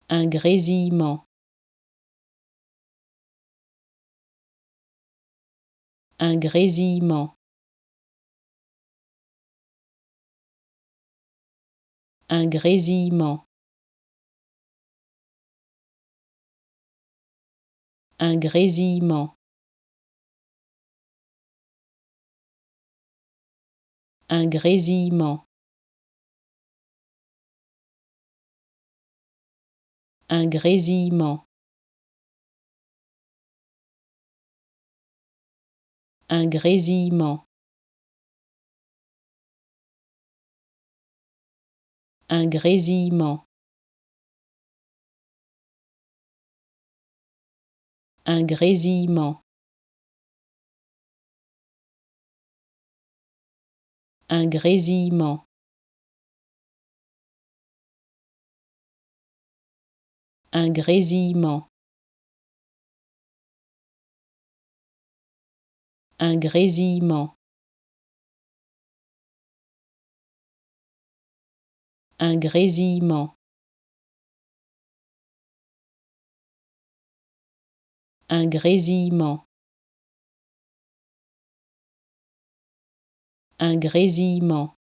un grésillement, un grésillement, un grésillement, un grésillement, un grésillement, un grésillement, un grésillement, un grésillement, un grésillement, un grésillement, un grésillement, un grésillement, un grésillement, un grésillement, un grésillement,